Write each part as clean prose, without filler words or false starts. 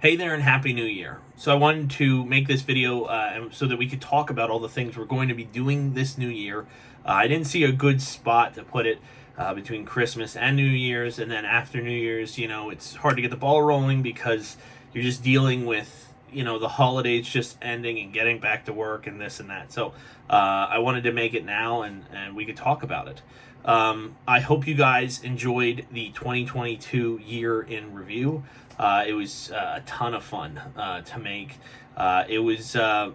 Hey there and Happy New Year. So I wanted to make this video so that we could talk about all the things we're going to be doing this new year. I didn't see a good spot to put it between Christmas and New Year's, and then after New Year's, it's hard to get the ball rolling because you're just dealing with, the holidays just ending and getting back to work and this and that. So I wanted to make it now and we could talk about it. I hope you guys enjoyed the 2022 year in review. It was a ton of fun to make. It was a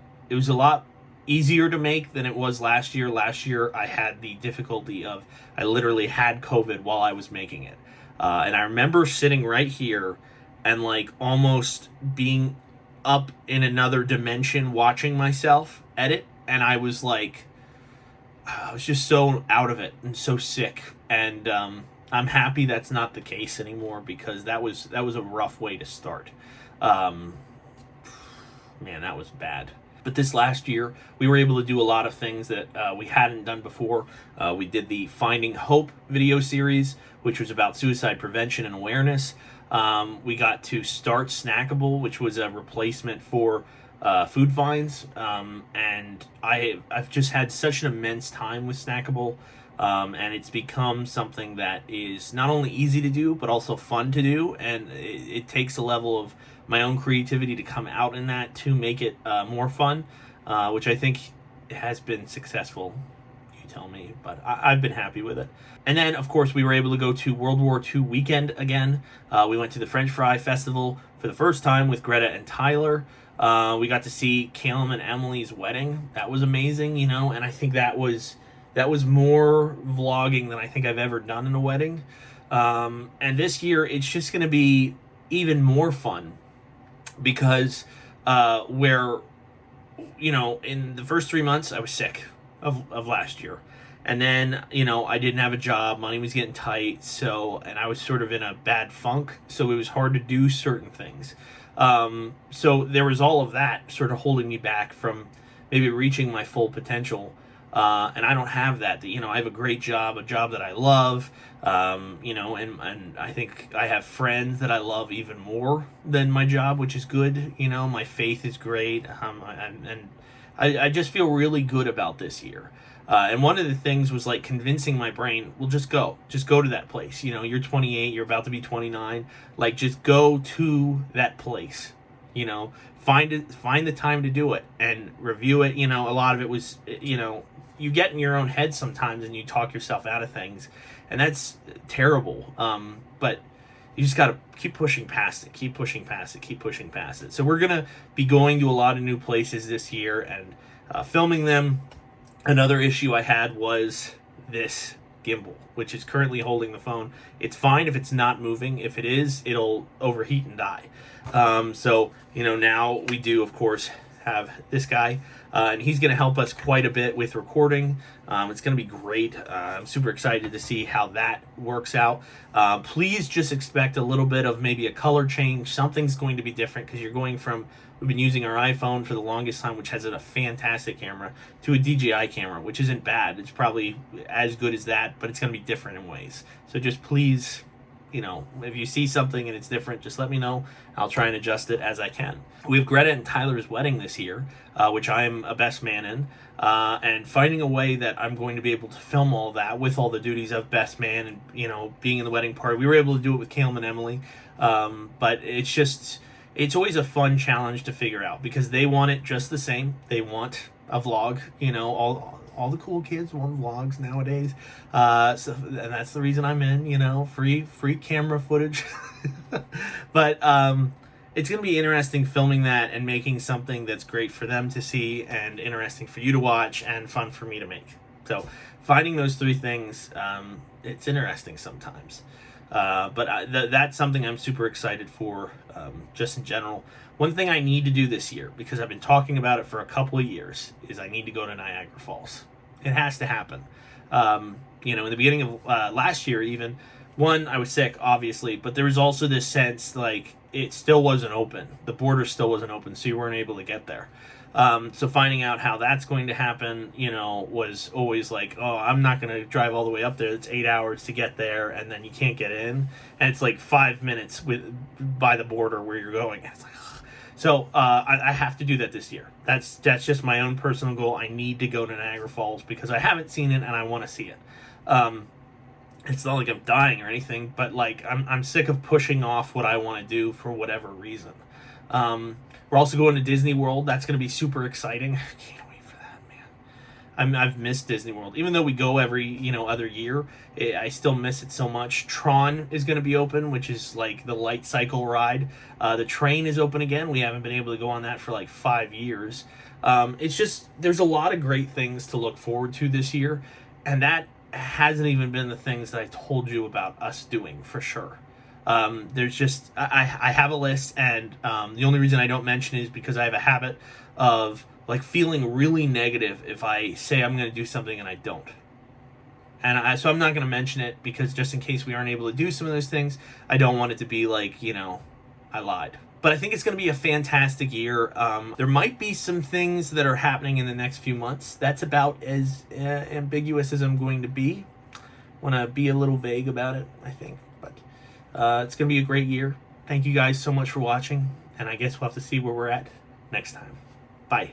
lot easier to make than it was last year. Last year, I had the difficulty of I literally had COVID while I was making it, and I remember sitting right here and like almost being up in another dimension watching myself edit, and I was like, I was just so out of it and so sick, and I'm happy that's not the case anymore because that was a rough way to start. Man, that was bad. But this last year, we were able to do a lot of things that we hadn't done before. We did the Finding Hope video series, which was about suicide prevention and awareness. We got to start Snackable, which was a replacement for food finds, and I've just had such an immense time with Snackable, and it's become something that is not only easy to do but also fun to do, and it takes a level of my own creativity to come out in that to make it more fun, which I think has been successful. You tell me, but I've been happy with it. And then, of course, we were able to go to World War II weekend again. We went to the French Fry Festival for the first time with Greta and Tyler. We got to see Caleb and Emily's wedding. That was amazing, and I think that was more vlogging than I think I've ever done in a wedding. And this year, it's just going to be even more fun because where, in the first 3 months, I was sick of last year. And then, I didn't have a job, money was getting tight, and I was sort of in a bad funk, so it was hard to do certain things. So there was all of that sort of holding me back from maybe reaching my full potential. And I don't have that. I have a great job, a job that I love, and I think I have friends that I love even more than my job, which is good. My faith is great. And I just feel really good about this year. And one of the things was like convincing my brain, well, just go to that place. You're 28, you're about to be 29. Like, just go to that place, find the time to do it and review it. A lot of it was, you get in your own head sometimes and you talk yourself out of things, and that's terrible. But you just got to keep pushing past it. So we're going to be going to a lot of new places this year and filming them. Another issue I had was this gimbal, which is currently holding the phone. It's fine if it's not moving. If it is, it'll overheat and die. So, now we do, of course, have this guy, and he's going to help us quite a bit with recording. It's going to be great. I'm super excited to see how that works out. Please just expect a little bit of maybe a color change. Something's going to be different because you're going from, we've been using our iPhone for the longest time, which has a fantastic camera, to a DJI camera, which isn't bad. It's probably as good as that, but it's going to be different in ways. So just please, if you see something and it's different, just let me know. I'll try and adjust it as I can. We have Greta and Tyler's wedding this year, which I'm a best man in, and finding a way that I'm going to be able to film all that with all the duties of best man and, being in the wedding party. We were able to do it with Caleb and Emily, but it's always a fun challenge to figure out because they want it just the same. They want a vlog, all the cool kids want vlogs nowadays. And that's the reason I'm in, free camera footage. But it's going to be interesting filming that and making something that's great for them to see and interesting for you to watch and fun for me to make. So finding those three things, it's interesting sometimes. But that's something I'm super excited for, just in general. One thing I need to do this year, because I've been talking about it for a couple of years, is I need to go to Niagara Falls. It has to happen. In the beginning of last year even, I was sick, obviously, but there was also this sense like it still wasn't open. The border still wasn't open, so you weren't able to get there. So finding out how that's going to happen, was always like, oh, I'm not going to drive all the way up there. It's 8 hours to get there, and then you can't get in. And it's like 5 minutes by the border where you're going. And it's like, So I have to do that this year. That's just my own personal goal. I need to go to Niagara Falls because I haven't seen it and I want to see it. It's not like I'm dying or anything, but like I'm sick of pushing off what I want to do for whatever reason. We're also going to Disney World. That's going to be super exciting. Can't wait for that, man. I've missed Disney World, even though we go every other year. I still miss it so much. Tron is going to be open, which is like the light cycle ride. The train is open again. We haven't been able to go on that for like 5 years. It's just there's a lot of great things to look forward to this year, and that hasn't even been the things that I told you about us doing for sure. There's just I have a list, and the only reason I don't mention it is because I have a habit of like feeling really negative if I say I'm going to do something and I don't. And so I'm not going to mention it because just in case we aren't able to do some of those things, I don't want it to be like, I lied. But I think it's going to be a fantastic year. There might be some things that are happening in the next few months. That's about as ambiguous as I'm going to be. Want to be a little vague about it, I think. But it's going to be a great year. Thank you guys so much for watching. And I guess we'll have to see where we're at next time. Bye.